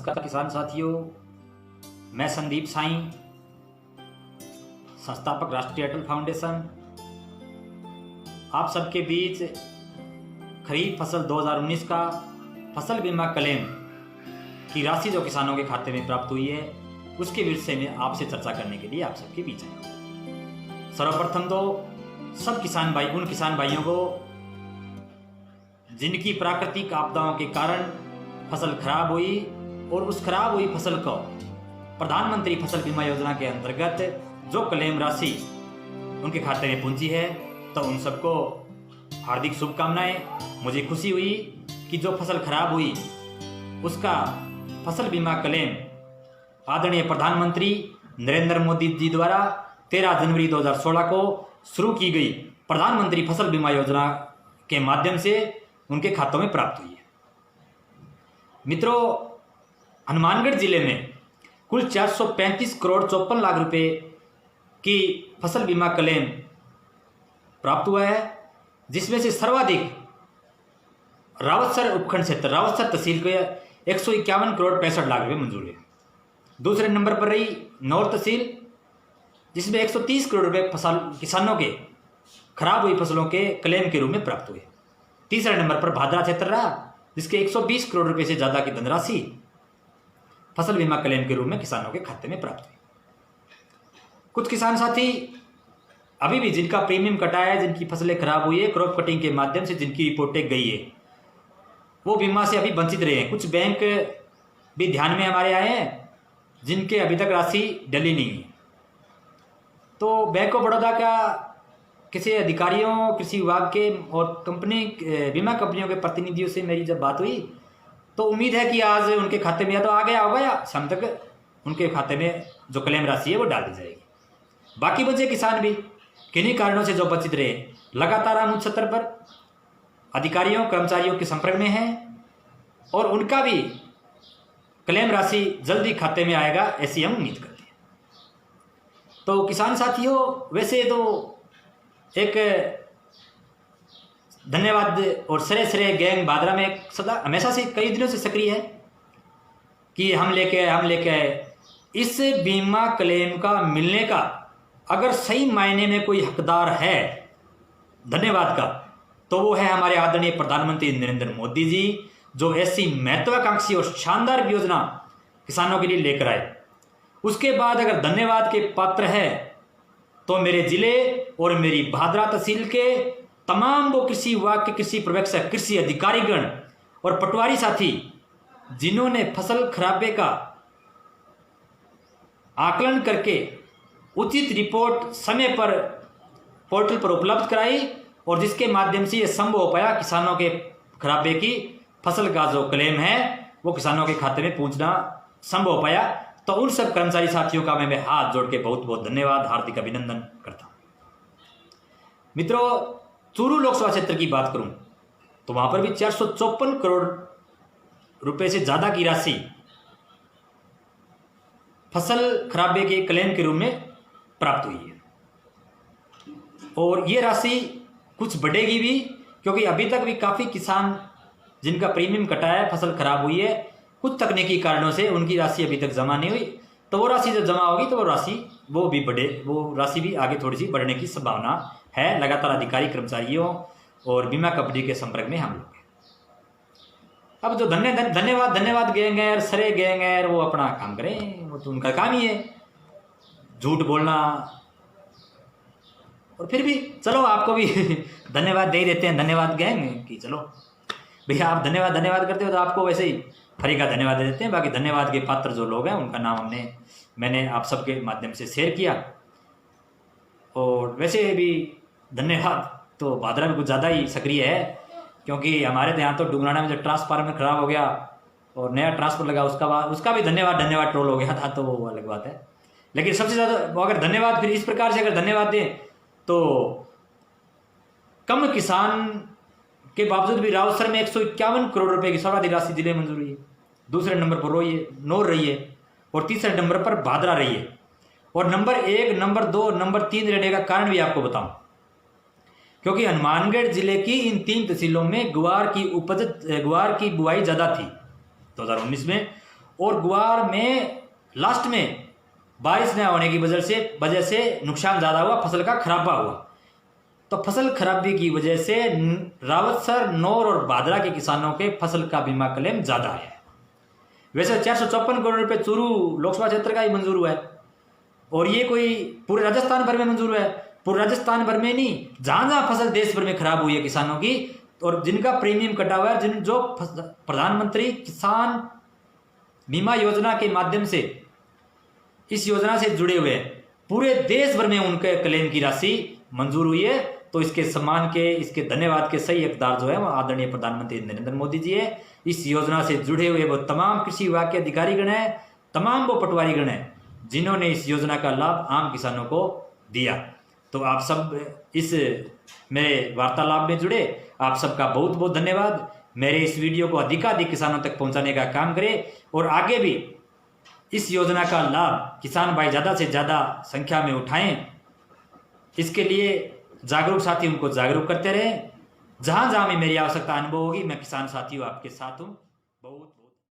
नमस्कार किसान साथियों, मैं संदीप साईं, संस्थापक राष्ट्रीय अटल फाउंडेशन, आप सबके बीच खरीफ फसल 2019 का फसल बीमा क्लेम की राशि जो किसानों के खाते में प्राप्त हुई है उसके विषय में आपसे चर्चा करने के लिए आप सबके बीच आया। सर्वप्रथम तो सब उन किसान भाइयों को जिनकी प्राकृतिक आपदाओं के कारण फसल खराब हुई और उस खराब हुई फसल को प्रधानमंत्री फसल बीमा योजना के अंतर्गत जो क्लेम राशि उनके खाते में पहुंची है, तो उन सबको हार्दिक शुभकामनाएं। मुझे खुशी हुई कि जो फसल खराब हुई उसका फसल बीमा क्लेम आदरणीय प्रधानमंत्री नरेंद्र मोदी जी द्वारा 13 जनवरी 2016 को शुरू की गई प्रधानमंत्री फसल बीमा योजना के माध्यम से उनके खातों में प्राप्त हुई है। मित्रों, हनुमानगढ़ जिले में कुल 435 करोड़ 54 लाख रुपए की फसल बीमा क्लेम प्राप्त हुआ है, जिसमें से सर्वाधिक रावतसर उपखंड क्षेत्र रावतसर तहसील को 151 करोड़ 65 लाख रुपए मंजूर हुए। दूसरे नंबर पर रही नौर तहसील, जिसमें 130 करोड़ रुपए किसानों के खराब हुई फसलों के क्लेम के रूप में प्राप्त हुए। तीसरे नंबर पर भादरा क्षेत्र रहा, जिसके 120 करोड़ रुपए से ज्यादा की धनराशि फसल बीमा क्लेम के रूप में किसानों के खाते में प्राप्त हुई। कुछ किसान साथी अभी भी जिनका प्रीमियम कटा है, जिनकी फसलें खराब हुई है, क्रॉप कटिंग के माध्यम से जिनकी रिपोर्टें गई है, वो बीमा से अभी वंचित रहे हैं। कुछ बैंक भी ध्यान में हमारे आए हैं जिनके अभी तक राशि डली नहीं है। तो बैंक ऑफ बड़ौदा का किसी अधिकारियों, कृषि विभाग के और बीमा कंपनियों के प्रतिनिधियों से मेरी जब बात हुई तो उम्मीद है कि आज उनके खाते में या तो आ गया होगा या शाम तक उनके खाते में जो क्लेम राशि है वो डाल दी जाएगी। बाकी बचे किसान भी किन्हीं कारणों से जो वंचित रहे, लगातार हम उच्च स्तर पर अधिकारियों कर्मचारियों के संपर्क में हैं और उनका भी क्लेम राशि जल्दी खाते में आएगा, ऐसी हम उम्मीद करते हैं। तो किसान साथियों, वैसे तो एक धन्यवाद और सरे गैंग भादरा में सदा हमेशा से कई दिनों से सक्रिय है कि हम लेके आए इस बीमा क्लेम का मिलने का अगर सही मायने में कोई हकदार है धन्यवाद का, तो वो है हमारे आदरणीय प्रधानमंत्री नरेंद्र मोदी जी, जो ऐसी महत्वाकांक्षी और शानदार योजना किसानों के लिए लेकर आए। उसके बाद अगर धन्यवाद के पात्र है तो मेरे जिले और मेरी भादरा तहसील के तमाम वो कृषि विभाग के कृषि पर्यवेक्षक, कृषि अधिकारीगण और पटवारी साथी जिन्होंने फसल खराबे का आकलन करके उचित रिपोर्ट समय पर पोर्टल पर उपलब्ध कराई और जिसके माध्यम से यह संभव हो पाया किसानों के खराबे की फसल का जो क्लेम है वो किसानों के खाते में पहुंचना संभव हो पाया। तो उन सब कर्मचारी साथियों का मैं हाथ जोड़ के बहुत बहुत धन्यवाद, हार्दिक अभिनंदन करता हूं। मित्रों, चूरू लोकसभा क्षेत्र की बात करूं तो वहां पर भी 454 करोड़ रुपए से ज्यादा की राशि फसल खराबे के क्लेम के रूप में प्राप्त हुई है और ये राशि कुछ बढ़ेगी भी, क्योंकि अभी तक भी काफी किसान जिनका प्रीमियम कटा है, फसल खराब हुई है, कुछ तकनीकी कारणों से उनकी राशि अभी तक जमा नहीं हुई। तो वो राशि जब जमा होगी तो वो राशि भी आगे थोड़ी सी बढ़ने की संभावना है। लगातार अधिकारी कर्मचारियों और बीमा कंपनी के संपर्क में हम लोग हैं। अब जो धन्यवाद गैंग है, सरे गैंग है, वो अपना काम करें, वो तो उनका काम ही है झूठ बोलना। और फिर भी चलो आपको भी धन्यवाद दे ही देते हैं, धन्यवाद गैंग कि चलो भैया आप धन्यवाद करते हो तो आपको वैसे ही फ्री का धन्यवाद दे देते हैं। बाकी धन्यवाद के पात्र जो लोग हैं उनका नाम मैंने आप सबके माध्यम से शेयर किया। और वैसे भी धन्यवाद तो भादरा में कुछ ज़्यादा ही सक्रिय है, क्योंकि हमारे यहाँ तो डुंगराना में जो ट्रांसफार्मर खराब हो गया और नया ट्रांसफर लगा, उसका भी धन्यवाद ट्रोल हो गया था, तो वो अलग बात है। लेकिन सबसे ज़्यादा अगर धन्यवाद फिर इस प्रकार से अगर धन्यवाद दें तो कम किसान के बावजूद भी रावतसर में 151 करोड़ रुपए की सर्वाधिक राशि जिले में मंजूर हुई है। दूसरे नंबर पर नौर रही है और तीसरे नंबर पर भादरा रही है। और नंबर 1, नंबर 2, नंबर 3 रहने का कारण भी आपको बताऊं, क्योंकि हनुमानगढ़ जिले की इन 3 तहसीलों में गुआर की बुआई ज़्यादा थी 2019 में, और ग्वार में लास्ट में बारिश न होने की वजह से नुकसान ज़्यादा हुआ, फसल का खराबा हुआ। तो फसल खराबी की वजह से रावतसर, नौर और भादरा के किसानों के फसल का बीमा क्लेम ज़्यादा है। वैसे 454 करोड़ रुपये चूरू लोकसभा क्षेत्र का ही मंजूर हुआ है, और ये कोई पूरे राजस्थान भर में मंजूर हुआ है। पूरे राजस्थान भर में नहीं, जहाँ जहाँ फसल देश भर में खराब हुई है किसानों की, और जिनका प्रीमियम कटा हुआ है, जो प्रधानमंत्री किसान बीमा योजना के माध्यम से इस योजना से जुड़े हुए हैं, पूरे देश भर में उनके क्लेम की राशि मंजूर हुई है। तो इसके सम्मान के, इसके धन्यवाद के सही हकदार जो है वो आदरणीय प्रधानमंत्री नरेंद्र मोदी जी है। इस योजना से जुड़े हुए वो तमाम कृषि विभाग के अधिकारीगण हैं, तमाम वो पटवारीगण हैं जिन्होंने इस योजना का लाभ आम किसानों को दिया। तो आप सब इस मेरे वार्तालाप में जुड़े, आप सबका बहुत बहुत धन्यवाद। मेरे इस वीडियो को अधिकाधिक किसानों तक पहुंचाने का काम करें, और आगे भी इस योजना का लाभ किसान भाई ज़्यादा से ज़्यादा संख्या में उठाएं। इसके लिए जागरूक साथी उनको जागरूक करते रहें। जहाँ जहाँ में मेरी आवश्यकता अनुभव होगी, मैं किसान साथियों आपके साथ हूँ। बहुत